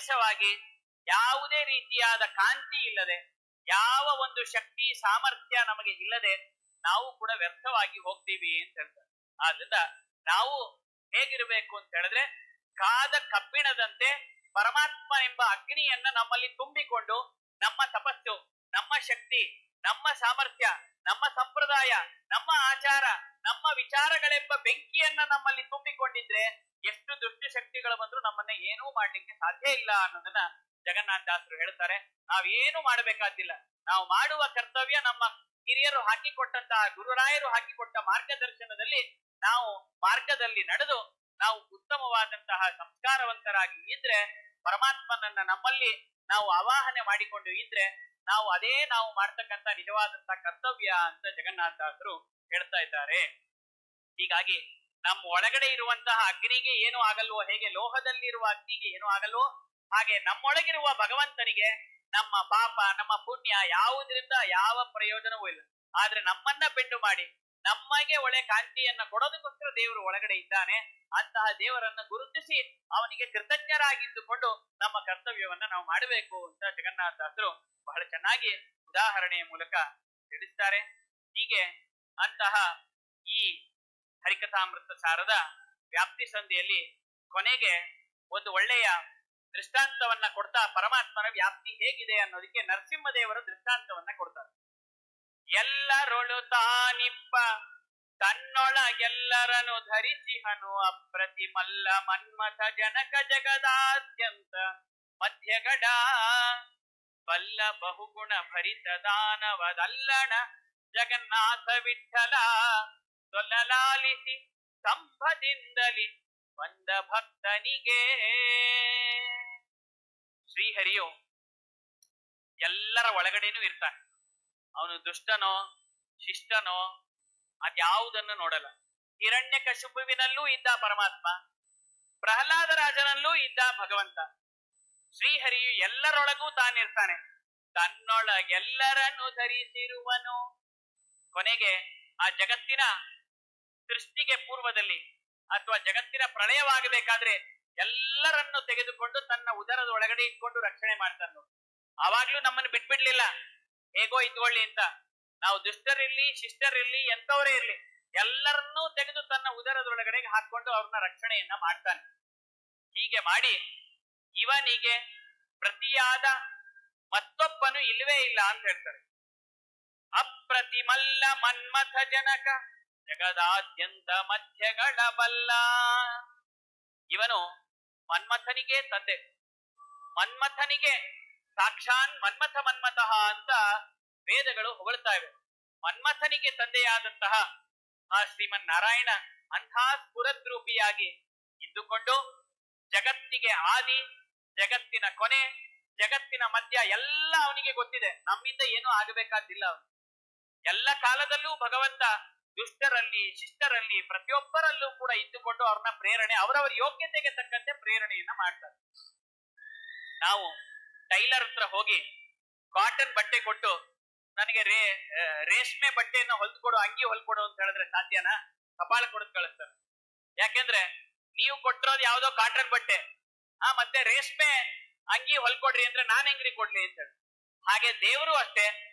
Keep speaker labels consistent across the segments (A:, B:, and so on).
A: ನೀರಸವಾಗಿ, ಯಾವುದೇ ರೀತಿಯಾದ ಕಾಂತಿ ಇಲ್ಲದೆ, ಯಾವ ಒಂದು ಶಕ್ತಿ ಸಾಮರ್ಥ್ಯ ನಮಗೆ ಇಲ್ಲದೆ ನಾವು ಕೂಡ ವ್ಯರ್ಥವಾಗಿ ಹೋಗ್ತೀವಿ ಅಂತ ಹೇಳ್ತಾರೆ. ಆದ್ರಿಂದ ನಾವು ಹೇಗಿರಬೇಕು ಅಂತ ಹೇಳಿದ್ರೆ, ಕಾದ ಕಬ್ಬಿಣದಂತೆ ಪರಮಾತ್ಮ ಎಂಬ ಅಗ್ನಿಯನ್ನ ನಮ್ಮಲ್ಲಿ ತುಂಬಿಕೊಂಡು, ನಮ್ಮ ತಪಸ್ಸು, ನಮ್ಮ ಶಕ್ತಿ, ನಮ್ಮ ಸಾಮರ್ಥ್ಯ, ನಮ್ಮ ಸಂಪ್ರದಾಯ, ನಮ್ಮ ಆಚಾರ, ನಮ್ಮ ವಿಚಾರಗಳೆಂಬ ಬೆಂಕಿಯನ್ನ ನಮ್ಮಲ್ಲಿ ತುಂಬಿಕೊಂಡಿದ್ರೆ ಎಷ್ಟು ದುಷ್ಟ ಶಕ್ತಿಗಳು ಬಂದ್ರು ನಮ್ಮನ್ನ ಏನೂ ಮಾಡ್ಲಿಕ್ಕೆ ಸಾಧ್ಯ ಇಲ್ಲ ಅನ್ನೋದನ್ನ ಜಗನ್ನಾಥದಾಸರು ಹೇಳ್ತಾರೆ. ನಾವೇನು ಮಾಡಬೇಕಾದಿಲ್ಲ. ನಾವು ಮಾಡುವ ಕರ್ತವ್ಯ ನಮ್ಮ ಹಿರಿಯರು ಹಾಕಿಕೊಟ್ಟಂತಹ, ಗುರುರಾಯರು ಹಾಕಿಕೊಟ್ಟ ಮಾರ್ಗದರ್ಶನದಲ್ಲಿ ನಾವು ಮಾರ್ಗದಲ್ಲಿ ನಡೆದು ನಾವು ಉತ್ತಮವಾದಂತಹ ಸಂಸ್ಕಾರವಂತರಾಗಿ ಇದ್ರೆ, ಪರಮಾತ್ಮನನ್ನ ನಮ್ಮಲ್ಲಿ ನಾವು ಆವಾಹನೆ ಮಾಡಿಕೊಂಡು ಇದ್ರೆ, ನಾವು ಮಾಡ್ತಕ್ಕಂಥ ನಿಜವಾದಂತಹ ಕರ್ತವ್ಯ ಅಂತ ಜಗನ್ನಾಥದಾಸರು ಹೇಳ್ತಾ ಇದ್ದಾರೆ. ಹೀಗಾಗಿ ನಮ್ಮ ಒಳಗಡೆ ಇರುವಂತಹ ಅಗ್ನಿಗೆ ಏನು ಆಗಲ್ವೋ, ಹೇಗೆ ಲೋಹದಲ್ಲಿರುವ ಅಗ್ನಿಗೆ ಏನು ಆಗಲ್ವೋ, ಹಾಗೆ ನಮ್ಮೊಳಗಿರುವ ಭಗವಂತನಿಗೆ ನಮ್ಮ ಪಾಪ, ನಮ್ಮ ಪುಣ್ಯ ಯಾವುದರಿಂದ ಯಾವ ಪ್ರಯೋಜನವೂ ಇಲ್ಲ. ಆದ್ರೆ ನಮ್ಮನ್ನ ಬೆಂಡು ಮಾಡಿ ನಮಗೆ ಒಳ್ಳೆ ಕಾಂತಿಯನ್ನ ಕೊಡೋದಕ್ಕೋಸ್ಕರ ದೇವರು ಒಳಗಡೆ ಇದ್ದಾನೆ. ಅಂತಹ ದೇವರನ್ನ ಗುರುತಿಸಿ ಅವನಿಗೆ ಕೃತಜ್ಞರಾಗಿದ್ದುಕೊಂಡು ನಮ್ಮ ಕರ್ತವ್ಯವನ್ನ ನಾವು ಮಾಡಬೇಕು ಅಂತ ಜಗನ್ನಾಥದಾಸರು ಬಹಳ ಚೆನ್ನಾಗಿ ಉದಾಹರಣೆಯ ಮೂಲಕ ತಿಳಿಸ್ತಾರೆ. ಹೀಗೆ ಅಂತಹ ಈ ಹರಿಕಥಾಮೃತ ಸಾರದ ವ್ಯಾಪ್ತಿ ಸಂಧಿಯಲ್ಲಿ ಕೊನೆಗೆ ಒಂದು ಒಳ್ಳೆಯ ದೃಷ್ಟಾಂತವನ್ನ ಕೊಡ್ತಾ ಪರಮಾತ್ಮನ ವ್ಯಾಪ್ತಿ ಹೇಗಿದೆ ಅನ್ನೋದಕ್ಕೆ ನರಸಿಂಹದೇವರ ದೃಷ್ಟಾಂತವನ್ನ ಕೊಡ್ತಾರೆ. ಎಲ್ಲರೊಳು ತಾನಿಪ್ಪ ತನ್ನೊಳಗೆಲ್ಲರನ್ನು ಧರಿಸಿಹನು ಅಪ್ರತಿಮಲ್ಲ ಮನ್ಮಥ ಜನಕ ಜಗದಾದ್ಯಂತ ಮಧ್ಯಗಡ ಬಲ್ಲ ಬಹುಗುಣ ಭರಿತ ದಾನವದಲ್ಲಣ ಜಗನ್ನಾಥ ವಿಠಲ ಸೊಲ್ಲಲಾಲಿಸಿ ಸಂಭದಿಂದಲಿ ಬಂದ ಭಕ್ತನಿಗೆ. ಶ್ರೀಹರಿಯು ಎಲ್ಲರ ಒಳಗಡೆನೂ ಇರ್ತಾನೆ. ಅವನು ದುಷ್ಟನೋ ಶಿಷ್ಟನೋ ಅದ್ಯಾವುದನ್ನು ನೋಡಲ್ಲ. ಹಿರಣ್ಯಕಶಿಪುವಿನಲ್ಲೂ ಇದ್ದ ಪರಮಾತ್ಮ, ಪ್ರಹ್ಲಾದ ರಾಜನಲ್ಲೂ ಇದ್ದ ಭಗವಂತ. ಶ್ರೀಹರಿಯು ಎಲ್ಲರೊಳಗೂ ತಾನಿರ್ತಾನೆ. ತನ್ನೊಳಗೆಲ್ಲರನ್ನು ಧರಿಸಿರುವನು. ಕೊನೆಗೆ ಆ ಜಗತ್ತಿನ ಸೃಷ್ಟಿಗೆ ಪೂರ್ವದಲ್ಲಿ ಅಥವಾ ಜಗತ್ತಿನ ಪ್ರಳಯವಾಗಬೇಕಾದ್ರೆ ಎಲ್ಲರನ್ನು ತೆಗೆದುಕೊಂಡು ತನ್ನ ಉದರದ ಒಳಗಡೆ ಇಟ್ಕೊಂಡು ರಕ್ಷಣೆ ಮಾಡ್ತಾನು. ಆವಾಗ್ಲೂ ನಮ್ಮನ್ನು ಬಿಟ್ಬಿಡ್ಲಿಲ್ಲ, ಹೇಗೋ ಇದ್ಕೊಳ್ಳಿ ಅಂತ. ನಾವು ದುಷ್ಟರಿರ್ಲಿ ಶಿಷ್ಟರಿರ್ಲಿ ಎಂತವರೇ ಇರ್ಲಿ ಎಲ್ಲರನ್ನೂ ತೆಗೆದು ತನ್ನ ಉದರದೊಳಗಡೆಗೆ ಹಾಕೊಂಡು ಅವ್ರನ್ನ ರಕ್ಷಣೆಯನ್ನ ಮಾಡ್ತಾನೆ. ಹೀಗೆ ಮಾಡಿ ಇವನಿಗೆ ಪ್ರತಿಯಾದ ಮತ್ತೊಬ್ಬನು ಇಲ್ಲವೇ ಇಲ್ಲ ಅಂತ ಹೇಳ್ತಾರೆ. ಅಪ್ರತಿಮಲ್ಲ ಮನ್ಮಥ ಜನಕ ಜಗದಾದ್ಯಂತ ಮಧ್ಯಗಳ ಬಲ್ಲ. ಇವನು ಮನ್ಮಥನಿಗೆ ತಂದೆ, ಮನ್ಮಥನಿಗೆ ಸಾಕ್ಷಾನ್ ಮನ್ಮಥ ಮನ್ಮಥಃ ಅಂತ ವೇದಗಳು ಹೊಗಳ್ತಾ ಇವೆ. ಮನ್ಮಥನಿಗೆ ತಂದೆಯಾದಂತಹ ಆ ಶ್ರೀಮನ್ನಾರಾಯಣ ಅಂಥ ಸ್ಫುರದ್ರೂಪಿಯಾಗಿ ಇದ್ದುಕೊಂಡು ಜಗತ್ತಿಗೆ ಆದಿ, ಜಗತ್ತಿನ ಕೊನೆ, ಜಗತ್ತಿನ ಮಧ್ಯ ಎಲ್ಲ ಅವನಿಗೆ ಗೊತ್ತಿದೆ. ನಮ್ಮಿಂದ ಏನೂ ಆಗಬೇಕಾದಿಲ್ಲ. ಅವನು ಎಲ್ಲ ಕಾಲದಲ್ಲೂ ಭಗವಂತ ದುಷ್ಟರಲ್ಲಿ ಶಿಷ್ಟರಲ್ಲಿ ಪ್ರತಿಯೊಬ್ಬರಲ್ಲೂ ಕೂಡ ಇದ್ದುಕೊಂಡು ಅವ್ರನ್ನ ಪ್ರೇರಣೆ, ಅವರವರ ಯೋಗ್ಯತೆಗೆ ತಕ್ಕಂತೆ ಪ್ರೇರಣೆಯನ್ನ ಮಾಡ್ತಾರೆ. ನಾವು ಟೈಲರ್ ಹತ್ರ ಹೋಗಿ ಕಾಟನ್ ಬಟ್ಟೆ ಕೊಟ್ಟು ನನಗೆ ರೇಷ್ಮೆ ಬಟ್ಟೆಯನ್ನು ಹೊಲ್ಕೊಡು, ಅಂಗಿ ಹೊಲ್ಕೊಡು ಅಂತ ಹೇಳಿದ್ರೆ ಸಾಧ್ಯನಾ? ಕಪಾಳ ಕೊಡದ್ ಕಳಿಸ್ತಾರೆ. ಯಾಕೆಂದ್ರೆ ನೀವು ಕೊಟ್ಟಿರೋದು ಯಾವ್ದೋ ಕಾಟನ್ ಬಟ್ಟೆ, ಮತ್ತೆ ರೇಷ್ಮೆ ಅಂಗಿ ಹೊಲ್ಕೊಡ್ರಿ ಅಂದ್ರೆ ನಾನ್ ಹೆಂಗ್ರಿ ಕೊಡ್ಲಿ ಅಂತ ಹೇಳಿ. ಹಾಗೆ ದೇವರು ಅಷ್ಟೇ,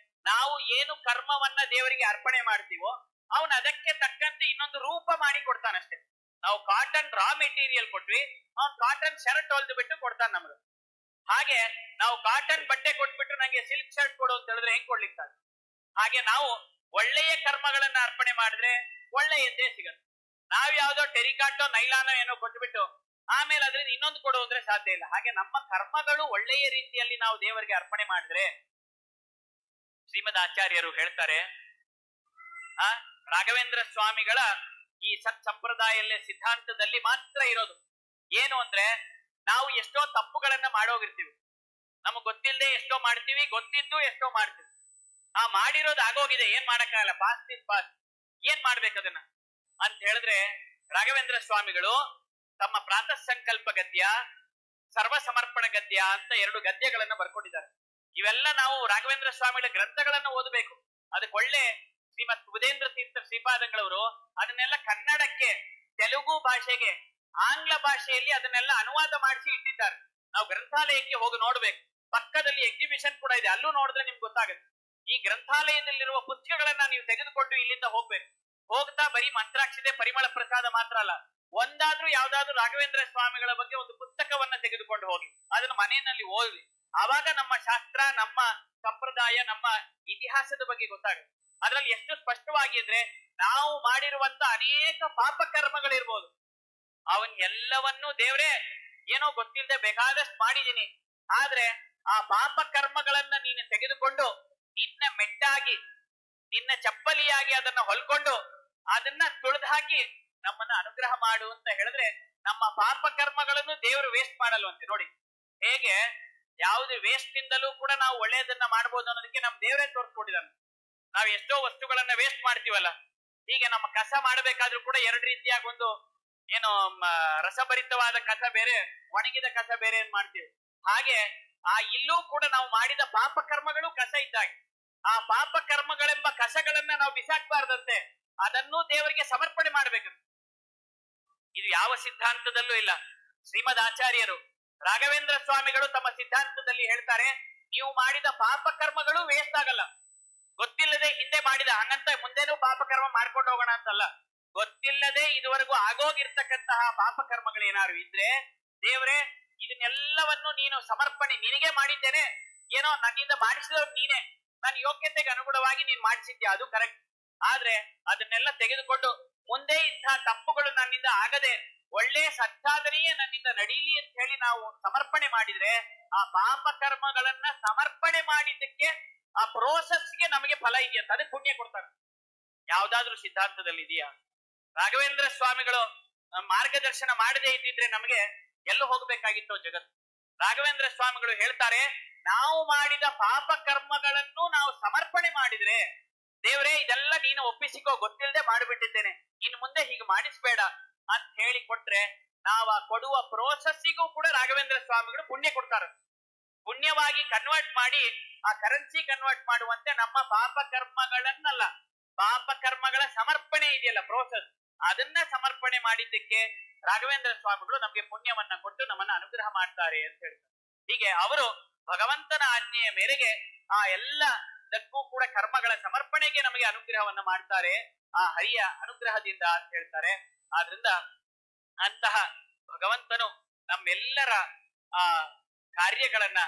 A: ನಾವು ಏನು ಕರ್ಮವನ್ನ ದೇವರಿಗೆ ಅರ್ಪಣೆ ಮಾಡ್ತೀವೋ ಅವನು ಅದಕ್ಕೆ ತಕ್ಕಂತೆ ಇನ್ನೊಂದು ರೂಪ ಮಾಡಿ ಕೊಡ್ತಾನಷ್ಟೇ. ನಾವು ಕಾಟನ್ ರಾ ಮೆಟೀರಿಯಲ್ ಕೊಟ್ವಿ, ಅವ್ನು ಕಾಟನ್ ಶರ್ಟ್ ಹೊಲ್ದು ಬಿಟ್ಟು ಕೊಡ್ತಾನೆ ನಮ್ಗೆ. ಹಾಗೆ ನಾವು ಕಾಟನ್ ಬಟ್ಟೆ ಕೊಟ್ಬಿಟ್ಟು ನಂಗೆ ಸಿಲ್ಕ್ ಶರ್ಟ್ ಕೊಡು ಅಂತ ಹೇಳಿದ್ರೆ ಹೆಂಗ್ ಕೊಡ್ಲಿಕ್ಕೆ? ಹಾಗೆ ನಾವು ಒಳ್ಳೆಯ ಕರ್ಮಗಳನ್ನ ಅರ್ಪಣೆ ಮಾಡಿದ್ರೆ ಒಳ್ಳೆಯದ್ದೇ ಸಿಗುತ್ತೆ. ನಾವ್ ಯಾವ್ದೋ ಟೆರಿಕಾಟೋ ನೈಲಾನೋ ಏನೋ ಕೊಟ್ಬಿಟ್ಟು ಆಮೇಲೆ ಅದ್ರಿಂದ ಇನ್ನೊಂದು ಕೊಡು ಅಂದ್ರೆ ಸಾಧ್ಯ ಇಲ್ಲ. ಹಾಗೆ ನಮ್ಮ ಕರ್ಮಗಳು ಒಳ್ಳೆಯ ರೀತಿಯಲ್ಲಿ ನಾವು ದೇವರಿಗೆ ಅರ್ಪಣೆ ಮಾಡಿದ್ರೆ, ಶ್ರೀಮದ್ ಆಚಾರ್ಯರು ಹೇಳ್ತಾರೆ, ರಾಘವೇಂದ್ರ ಸ್ವಾಮಿಗಳ ಈ ಸತ್ ಸಂಪ್ರದಾಯಲ್ಲೇ ಸಿದ್ಧಾಂತದಲ್ಲಿ ಮಾತ್ರ ಇರೋದು ಏನು ಅಂದ್ರೆ, ನಾವು ಎಷ್ಟೋ ತಪ್ಪುಗಳನ್ನ ಮಾಡೋಗಿರ್ತೀವಿ, ನಮಗ್ ಗೊತ್ತಿಲ್ಲದೆ ಎಷ್ಟೋ ಮಾಡ್ತೀವಿ, ಗೊತ್ತಿದ್ದು ಎಷ್ಟೋ ಮಾಡ್ತೀವಿ. ಮಾಡಿರೋದು ಆಗೋಗಿದೆ, ಏನ್ ಮಾಡಕ್ಕಾಗಲ್ಲ, ಪಾಸ್ಟ್ ಇಸ್ ಪಾಸ್ಟ್, ಏನ್ ಮಾಡ್ಬೇಕದನ್ನ ಅಂತ ಹೇಳಿದ್ರೆ, ರಾಘವೇಂದ್ರ ಸ್ವಾಮಿಗಳು ತಮ್ಮ ಪ್ರಾತಃ ಸಂಕಲ್ಪ ಗದ್ಯ, ಸರ್ವ ಸಮರ್ಪಣ ಗದ್ಯ ಅಂತ 2 ಗದ್ಯಗಳನ್ನ ಬರ್ಕೊಂಡಿದ್ದಾರೆ. ಇವೆಲ್ಲ ನಾವು ರಾಘವೇಂದ್ರ ಸ್ವಾಮಿಗಳ ಗ್ರಂಥಗಳನ್ನ ಓದಬೇಕು. ಅದಕ್ಕೆ ಒಳ್ಳೆ ಶ್ರೀಮತ್ ಸುಬುಧೇಂದ್ರ ತೀರ್ಥ ಶ್ರೀಪಾದಂಗಳವರು ಅದನ್ನೆಲ್ಲ ಕನ್ನಡಕ್ಕೆ, ತೆಲುಗು ಭಾಷೆಗೆ, ಆಂಗ್ಲ ಭಾಷೆಯಲ್ಲಿ ಅದನ್ನೆಲ್ಲ ಅನುವಾದ ಮಾಡಿಸಿ ಇಟ್ಟಿದ್ದಾರೆ. ನಾವು ಗ್ರಂಥಾಲಯಕ್ಕೆ ಹೋಗಿ ನೋಡ್ಬೇಕು. ಪಕ್ಕದಲ್ಲಿ ಎಕ್ಸಿಬಿಷನ್ ಕೂಡ ಇದೆ, ಅಲ್ಲೂ ನೋಡಿದ್ರೆ ನಿಮ್ಗೆ ಗೊತ್ತಾಗುತ್ತೆ. ಈ ಗ್ರಂಥಾಲಯದಲ್ಲಿರುವ ಪುಸ್ತಕಗಳನ್ನ ನೀವು ತೆಗೆದುಕೊಂಡು ಇಲ್ಲಿಂದ ಹೋಗ್ಬೇಕು. ಹೋಗ್ತಾ ಬರೀ ಮಂತ್ರಾಕ್ಷತೆ ಪರಿಮಳ ಪ್ರಸಾದ ಮಾತ್ರ ಅಲ್ಲ, ಒಂದಾದ್ರೂ ಯಾವ್ದಾದ್ರು ರಾಘವೇಂದ್ರ ಸ್ವಾಮಿಗಳ ಬಗ್ಗೆ ಒಂದು ಪುಸ್ತಕವನ್ನ ತೆಗೆದುಕೊಂಡು ಹೋಗಿ ಅದನ್ನ ಮನೆಯಲ್ಲಿ ಓದಿ. ಆವಾಗ ನಮ್ಮ ಶಾಸ್ತ್ರ, ನಮ್ಮ ಸಂಪ್ರದಾಯ, ನಮ್ಮ ಇತಿಹಾಸದ ಬಗ್ಗೆ ಗೊತ್ತಾಗುತ್ತೆ. ಅದರಲ್ಲಿ ಎಷ್ಟು ಸ್ಪಷ್ಟವಾಗಿ ಅಂದ್ರೆ, ನಾವು ಮಾಡಿರುವಂತ ಅನೇಕ ಪಾಪ ಕರ್ಮಗಳಿರ್ಬೋದು, ಅವನ್ ಎಲ್ಲವನ್ನೂ ದೇವ್ರೇ ಏನೋ ಗೊತ್ತಿಲ್ಲದೆ ಬೇಕಾದಷ್ಟು ಮಾಡಿದೀನಿ, ಆದ್ರೆ ಆ ಪಾಪ ಕರ್ಮಗಳನ್ನ ನೀನು ತೆಗೆದುಕೊಂಡು ನಿನ್ನ ಮೆಟ್ಟಾಗಿ, ನಿನ್ನ ಚಪ್ಪಲಿಯಾಗಿ ಅದನ್ನ ಹೊಲ್ಕೊಂಡು ಅದನ್ನ ತುಳಿದು ಹಾಕಿ ನಮ್ಮನ್ನ ಅನುಗ್ರಹ ಮಾಡು ಅಂತ ಹೇಳಿದ್ರೆ, ನಮ್ಮ ಪಾಪ ಕರ್ಮಗಳನ್ನು ದೇವರು ವೇಸ್ಟ್ ಮಾಡಲ್ವಂತೆ. ನೋಡಿ ಹೇಗೆ ಯಾವುದೇ ವೇಸ್ಟ್ ನಿಂದಲೂ ಕೂಡ ನಾವು ಒಳ್ಳೆಯದನ್ನ ಮಾಡಬಹುದು ಅನ್ನೋದಕ್ಕೆ ನಮ್ ದೇವರೇ ತೋರಿಸ್ಕೊಟ್ಟಿದ್ದಾನೆ. ನಾವು ಎಷ್ಟೋ ವಸ್ತುಗಳನ್ನ ವೇಸ್ಟ್ ಮಾಡ್ತೀವಲ್ಲ, ಹೀಗೆ ನಮ್ಮ ಕಸ ಮಾಡಬೇಕಾದ್ರೂ ಕೂಡ ಎರಡು ರೀತಿಯಾಗಿ, ಒಂದು ಏನು ರಸಭರಿತವಾದ ಕಸ ಬೇರೆ, ಒಣಗಿದ ಕಸ ಬೇರೆ ಏನ್ ಮಾಡ್ತೀವಿ. ಹಾಗೆ ಇಲ್ಲೂ ಕೂಡ ನಾವು ಮಾಡಿದ ಪಾಪ ಕರ್ಮಗಳು ಕಸ ಇದ್ದಾಗೆ, ಆ ಪಾಪ ಕರ್ಮಗಳೆಂಬ ಕಸಗಳನ್ನ ನಾವು ಬಿಸಾಕ್ಬಾರ್ದಂತೆ, ಅದನ್ನೂ ದೇವರಿಗೆ ಸಮರ್ಪಣೆ ಮಾಡ್ಬೇಕು. ಇದು ಯಾವ ಸಿದ್ಧಾಂತದಲ್ಲೂ ಇಲ್ಲ. ಶ್ರೀಮದ್ ಆಚಾರ್ಯರು ರಾಘವೇಂದ್ರ ಸ್ವಾಮಿಗಳು ತಮ್ಮ ಸಿದ್ಧಾಂತದಲ್ಲಿ ಹೇಳ್ತಾರೆ, ನೀವು ಮಾಡಿದ ಪಾಪ ಕರ್ಮಗಳು ವೇಸ್ಟ್ ಆಗಲ್ಲ. ಗೊತ್ತಿಲ್ಲದೆ ಹಿಂದೆ ಮಾಡಿದ, ಹಂಗಂತ ಮುಂದೇನೂ ಪಾಪ ಕರ್ಮ ಮಾಡ್ಕೊಂಡು ಹೋಗೋಣ ಅಂತಲ್ಲ, ಗೊತ್ತಿಲ್ಲದೆ ಇದುವರೆಗೂ ಆಗೋಗಿರ್ತಕ್ಕಂತಹ ಪಾಪ ಕರ್ಮಗಳೇನಾದ್ರು ಇದ್ರೆ, ದೇವರೇ ಇದನ್ನೆಲ್ಲವನ್ನು ನೀನು ಸಮರ್ಪಣೆ ನಿನಗೆ ಮಾಡಿದ್ದೇನೆ, ಏನೋ ನನ್ನಿಂದ ಮಾಡಿಸಿದವ್ರು ನೀನೆ, ನನ್ನ ಯೋಗ್ಯತೆಗೆ ಅನುಗುಣವಾಗಿ ನೀನ್ ಮಾಡಿಸಿದ್ಯಾ, ಅದು ಕರೆಕ್ಟ್. ಆದ್ರೆ ಅದನ್ನೆಲ್ಲ ತೆಗೆದುಕೊಂಡು ಮುಂದೆ ಇಂತಹ ತಪ್ಪುಗಳು ನನ್ನಿಂದ ಆಗದೆ ಒಳ್ಳೆ ಸಚ್ಚಾದನೆಯೇ ನನ್ನಿಂದ ನಡೀಲಿ ಅಂತ ಹೇಳಿ ನಾವು ಸಮರ್ಪಣೆ ಮಾಡಿದ್ರೆ, ಆ ಪಾಪ ಕರ್ಮಗಳನ್ನ ಸಮರ್ಪಣೆ ಮಾಡಿದ್ದಕ್ಕೆ ಆ ಪ್ರೋಸೆಸ್ಗೆ ನಮಗೆ ಫಲ ಇದೆಯಂತ, ಅದಕ್ಕೆ ಪುಣ್ಯ ಕೊಡ್ತಾರೆ. ಯಾವ್ದಾದ್ರೂ ಸಿದ್ಧಾಂತದಲ್ಲಿ ಇದೆಯಾ? ರಾಘವೇಂದ್ರ ಸ್ವಾಮಿಗಳು ಮಾರ್ಗದರ್ಶನ ಮಾಡದೇ ಇದ್ದಿದ್ರೆ ನಮಗೆ ಎಲ್ಲೂ ಹೋಗ್ಬೇಕಾಗಿತ್ತು ಜಗತ್ತು. ರಾಘವೇಂದ್ರ ಸ್ವಾಮಿಗಳು ಹೇಳ್ತಾರೆ, ನಾವು ಮಾಡಿದ ಪಾಪ ಕರ್ಮಗಳನ್ನು ನಾವು ಸಮರ್ಪಣೆ ಮಾಡಿದ್ರೆ, ದೇವರೇ ಇದೆಲ್ಲ ನೀನು ಒಪ್ಪಿಸಿಕೋ, ಗೊತ್ತಿಲ್ಲದೆ ಮಾಡಿಬಿಟ್ಟಿದ್ದೇನೆ, ಇನ್ನು ಮುಂದೆ ಹೀಗೆ ಮಾಡಿಸ್ಬೇಡ ಅಂತ ಹೇಳಿ ಕೊಟ್ರೆ, ನಾವು ಕೊಡುವ ಪ್ರೋಸೆಸ್ಸಿಗೂ ಕೂಡ ರಾಘವೇಂದ್ರ ಸ್ವಾಮಿಗಳು ಪುಣ್ಯ ಕೊಡ್ತಾರೆ. ಪುಣ್ಯವಾಗಿ ಕನ್ವರ್ಟ್ ಮಾಡಿ, ಆ ಕರೆನ್ಸಿ ಕನ್ವರ್ಟ್ ಮಾಡುವಂತೆ ನಮ್ಮ ಪಾಪ ಕರ್ಮಗಳನ್ನಲ್ಲ, ಪಾಪ ಕರ್ಮಗಳ ಸಮರ್ಪಣೆ ಇದೆಯಲ್ಲ ಪ್ರೋಸೆಸ್, ಅದನ್ನ ಸಮರ್ಪಣೆ ಮಾಡಿದ್ದಕ್ಕೆ ರಾಘವೇಂದ್ರ ಸ್ವಾಮಿಗಳು ನಮ್ಗೆ ಪುಣ್ಯವನ್ನ ಕೊಟ್ಟು ನಮ್ಮನ್ನ ಅನುಗ್ರಹ ಮಾಡ್ತಾರೆ ಅಂತ ಹೇಳ್ತಾರೆ. ಹೀಗೆ ಅವರು ಭಗವಂತನ ಆಜ್ಞೆಯ ಮೇರೆಗೆ ಆ ಎಲ್ಲದಕ್ಕೂ ಕೂಡ ಕರ್ಮಗಳ ಸಮರ್ಪಣೆಗೆ ನಮಗೆ ಅನುಗ್ರಹವನ್ನ ಮಾಡ್ತಾರೆ, ಆ ಹರಿಯ ಅನುಗ್ರಹದಿಂದ ಅಂತ ಹೇಳ್ತಾರೆ. ಆದ್ರಿಂದ ಅಂತಹ ಭಗವಂತನು ನಮ್ಮೆಲ್ಲರ ಆ ಕಾರ್ಯಗಳನ್ನ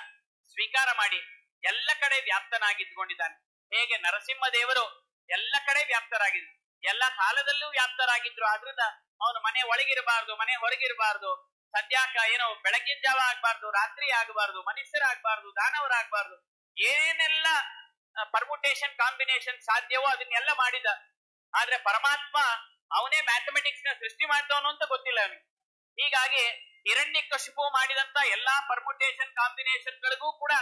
A: ಸ್ವೀಕಾರ ಮಾಡಿ ಎಲ್ಲ ಕಡೆ ವ್ಯಾಪ್ತನಾಗಿದ್ದುಕೊಂಡಿದ್ದಾನೆ. ಹೇಗೆ ನರಸಿಂಹ ದೇವರು ಎಲ್ಲ ಕಡೆ ವ್ಯಾಪ್ತರಾಗಿದ್ರು, ಎಲ್ಲ ಕಾಲದಲ್ಲೂ ವ್ಯಾಪ್ತರಾಗಿದ್ರು. ಆದ್ರಿಂದ ಅವನು ಮನೆ ಒಳಗಿರಬಾರ್ದು, ಮನೆ ಹೊರಗಿರಬಾರ್ದು, ಸಂಧ್ಯಾಕ ಏನೋ ಬೆಳಗಿನ ಜಾವ ಆಗ್ಬಾರ್ದು, ರಾತ್ರಿ ಆಗಬಾರ್ದು, ಮನುಷ್ಯರಾಗಬಾರ್ದು, ದಾನವರಾಗಬಾರ್ದು, ಏನೆಲ್ಲ ಪರ್ಮುಟೇಷನ್ ಕಾಂಬಿನೇಷನ್ ಸಾಧ್ಯವೋ ಅದನ್ನೆಲ್ಲ ಮಾಡಿದ. ಆದ್ರೆ ಪರಮಾತ್ಮ ಅವನೇ ಮ್ಯಾಥಮೆಟಿಕ್ಸ್ ನ ಸೃಷ್ಟಿ ಮಾಡಿದವನು ಅಂತ ಗೊತ್ತಿಲ್ಲ ಅವನಿಗೆ. ಹೀಗಾಗಿ ಹಿರಣ್ಯಕಶಿಪು ಮಾಡಿದಂತ ಎಲ್ಲಾ ಪರ್ಮುಟೇಷನ್ ಕಾಂಬಿನೇಷನ್ ಗಳಿಗೂ ಕೂಡ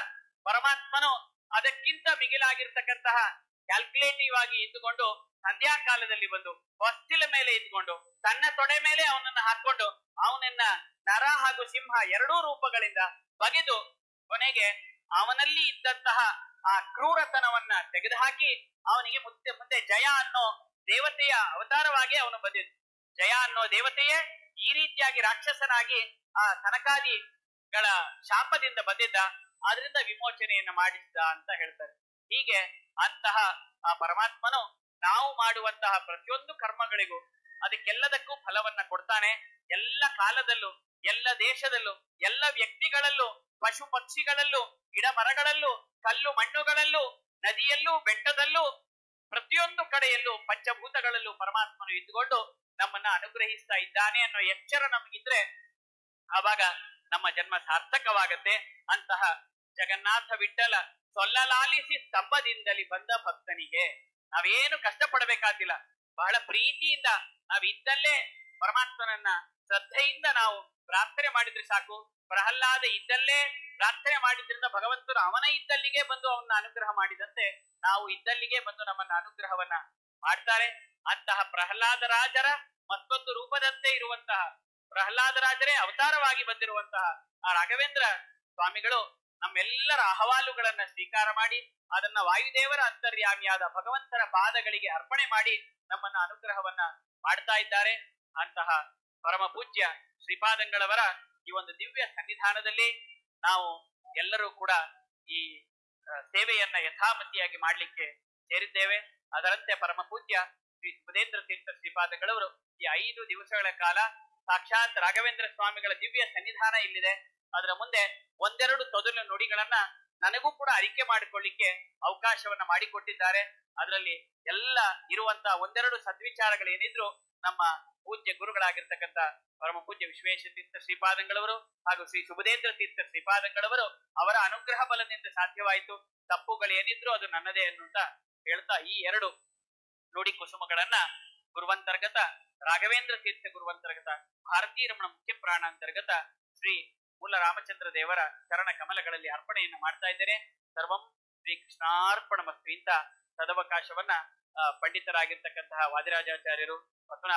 A: ಪರಮಾತ್ಮನು ಅದಕ್ಕಿಂತ ಮಿಗಿಲಾಗಿರ್ತಕ್ಕಂತಹ ಕ್ಯಾಲ್ಕುಲೇಟಿವ್ ಆಗಿ ಇದ್ದುಕೊಂಡು ಸಂಧ್ಯಾ ಕಾಲದಲ್ಲಿ ಬಂದು ಹೊಸ್ತಿಲ ಮೇಲೆ ಇದ್ಕೊಂಡು ತನ್ನ ತೊಡೆ ಮೇಲೆ ಅವನನ್ನ ಹಾಕೊಂಡು ಅವನನ್ನ ನರ ಹಾಗೂ ಸಿಂಹ ಎರಡೂ ರೂಪಗಳಿಂದ ಬಗೆದು ಕೊನೆಗೆ ಅವನಲ್ಲಿ ಇದ್ದಂತಹ ಆ ಕ್ರೂರತನವನ್ನ ತೆಗೆದುಹಾಕಿ ಅವನಿಗೆ ಮುಂದೆ ಜಯ ಅನ್ನೋ ದೇವತೆಯ ಅವತಾರವಾಗಿ ಅವನು ಬಂದಿದ್ದ. ಜಯ ಅನ್ನೋ ದೇವತೆಯೇ ಈ ರೀತಿಯಾಗಿ ರಾಕ್ಷಸನಾಗಿ ಆ ತನಕಾದಿಗಳ ಶಾಪದಿಂದ ಬಂದಿದ್ದ, ಆದ್ರಿಂದ ವಿಮೋಚನೆಯನ್ನ ಮಾಡಿಸಿದ ಅಂತ ಹೇಳ್ತಾರೆ. ಹೀಗೆ ಅಂತಹ ಆ ಪರಮಾತ್ಮನು ನಾವು ಮಾಡುವಂತಹ ಪ್ರತಿಯೊಂದು ಕರ್ಮಗಳಿಗೂ ಅದಕ್ಕೆಲ್ಲದಕ್ಕೂ ಫಲವನ್ನ ಕೊಡ್ತಾನೆ. ಎಲ್ಲ ಕಾಲದಲ್ಲೂ, ಎಲ್ಲ ದೇಶದಲ್ಲೂ, ಎಲ್ಲ ವ್ಯಕ್ತಿಗಳಲ್ಲೂ, ಪಶು ಪಕ್ಷಿಗಳಲ್ಲೂ, ಗಿಡ ಮರಗಳಲ್ಲೂ, ಕಲ್ಲು ಮಣ್ಣುಗಳಲ್ಲೂ, ನದಿಯಲ್ಲೂ, ಬೆಟ್ಟದಲ್ಲೂ, ಪ್ರತಿಯೊಂದು ಕಡೆಯಲ್ಲೂ, ಪಂಚಭೂತಗಳಲ್ಲೂ ಪರಮಾತ್ಮನು ಇದ್ದುಕೊಂಡು ನಮ್ಮನ್ನ ಅನುಗ್ರಹಿಸ್ತಾ ಇದ್ದಾನೆ ಅನ್ನೋ ಎಚ್ಚರ ನಮಗಿದ್ರೆ ಆವಾಗ ನಮ್ಮ ಜನ್ಮ ಸಾರ್ಥಕವಾಗತ್ತೆ. ಅಂತಹ ಜಗನ್ನಾಥ ವಿಠಲ ಸೊಲ್ಲಲಾಲಿಸಿ ಸ್ತಂಭದಿಂದಲಿ ಬಂದ ಭಕ್ತನಿಗೆ ನಾವೇನು ಕಷ್ಟ ಪಡಬೇಕಾಗಿಲ್ಲ. ಬಹಳ ಪ್ರೀತಿಯಿಂದ ನಾವು ಇದ್ದಲ್ಲೇ ಪರಮಾತ್ಮನನ್ನ ಶ್ರದ್ಧೆಯಿಂದ ನಾವು ಪ್ರಾರ್ಥನೆ ಮಾಡಿದ್ರೆ ಸಾಕು. ಪ್ರಹ್ಲಾದ ಇದ್ದಲ್ಲೇ ಪ್ರಾರ್ಥನೆ ಮಾಡಿದ್ರಿಂದ ಭಗವಂತನು ಅವನ ಇದ್ದಲ್ಲಿಗೆ ಬಂದು ಅವನ್ನ ಅನುಗ್ರಹ ಮಾಡಿದಂತೆ ನಾವು ಇದ್ದಲ್ಲಿಗೆ ಬಂದು ನಮ್ಮನ್ನ ಅನುಗ್ರಹವನ್ನ ಮಾಡ್ತಾರೆ. ಅಂತಹ ಪ್ರಹ್ಲಾದ ರಾಜರ ಮತ್ತೊಂದು ರೂಪದಂತೆ ಇರುವಂತಹ ಪ್ರಹ್ಲಾದರಾಜರೇ ಅವತಾರವಾಗಿ ಬಂದಿರುವಂತಹ ಆ ರಾಘವೇಂದ್ರ ಸ್ವಾಮಿಗಳು ನಮ್ಮೆಲ್ಲರ ಅಹವಾಲುಗಳನ್ನ ಸ್ವೀಕಾರ ಮಾಡಿ ಅದನ್ನ ವಾಯುದೇವರ ಅಂತರ್ಯಾಮಿಯಾದ ಭಗವಂತನ ಪಾದಗಳಿಗೆ ಅರ್ಪಣೆ ಮಾಡಿ ನಮ್ಮನ್ನ ಅನುಗ್ರಹವನ್ನ ಮಾಡ್ತಾ ಇದ್ದಾರೆ. ಅಂತಹ ಪರಮ ಪೂಜ್ಯ ಶ್ರೀಪಾದಂಗಳವರ ಈ ಒಂದು ದಿವ್ಯ ಸನ್ನಿಧಾನದಲ್ಲಿ ನಾವು ಎಲ್ಲರೂ ಕೂಡ ಈ ಸೇವೆಯನ್ನ ಯಥಾಮತಿಯಾಗಿ ಮಾಡ್ಲಿಕ್ಕೆ ಸೇರಿದ್ದೇವೆ. ಅದರಂತೆ ಪರಮ ಪೂಜ್ಯ ಶ್ರೀ ಸುಬುಧೇಂದ್ರ ತೀರ್ಥ ಶ್ರೀಪಾದಗಳವರು ಈ 5 ದಿವಸಗಳ ಕಾಲ ಸಾಕ್ಷಾತ್ ರಾಘವೇಂದ್ರ ಸ್ವಾಮಿಗಳ ದಿವ್ಯ ಸನ್ನಿಧಾನ ಇಲ್ಲಿದೆ. ಅದರ ಮುಂದೆ ಒಂದೆರಡು ತೊದಲು ನುಡಿಗಳನ್ನ ನನಗೂ ಕೂಡ ಅರಿಕೆ ಮಾಡಿಕೊಳ್ಳಿಕ್ಕೆ ಅವಕಾಶವನ್ನ ಮಾಡಿಕೊಟ್ಟಿದ್ದಾರೆ. ಅದರಲ್ಲಿ ಎಲ್ಲ ಇರುವಂತಹ ಒಂದೆರಡು ಸದ್ವಿಚಾರಗಳೇನಿದ್ರು ನಮ್ಮ ಪೂಜ್ಯ ಗುರುಗಳಾಗಿರ್ತಕ್ಕಂಥ ಪರಮ ಪೂಜ್ಯ ವಿಶ್ವೇಶ ತೀರ್ಥ ಶ್ರೀಪಾದಂಗಳವರು ಹಾಗೂ ಶ್ರೀ ಸುಬುಧೇಂದ್ರ ತೀರ್ಥ ಶ್ರೀಪಾದಂಗಳವರು ಅವರ ಅನುಗ್ರಹ ಬಲದಿಂದ ಸಾಧ್ಯವಾಯಿತು. ತಪ್ಪುಗಳೇನಿದ್ರು ಅದು ನನ್ನದೇ ಅನ್ನುತ್ತಾ ಹೇಳ್ತಾ ಈ 2 ನುಡಿ ಕುಸುಮಗಳನ್ನ ಗುರುವಂತರ್ಗತ ರಾಘವೇಂದ್ರ ತೀರ್ಥ ಗುರುವಂತರ್ಗತ ಭಾರತೀ ರಮಣ ಮುಖ್ಯ ಪ್ರಾಣಾಂತರ್ಗತ ಶ್ರೀ ಮೂಲ ರಾಮಚಂದ್ರ ದೇವರ ಚರಣ ಕಮಲಗಳಲ್ಲಿ ಅರ್ಪಣೆಯನ್ನು ಮಾಡ್ತಾ ಇದ್ದೇನೆ. ಸರ್ವಂ ಶ್ರೀ ಕೃಷ್ಣಾರ್ಪಣ ಮಸ್ತು ಇಂತ ಸದವಕಾಶವನ್ನ ಪಂಡಿತರಾಗಿರ್ತಕ್ಕಂತಹ ವಾದಿರಾಜಾಚಾರ್ಯರು ಪದ್ಮನಾಭ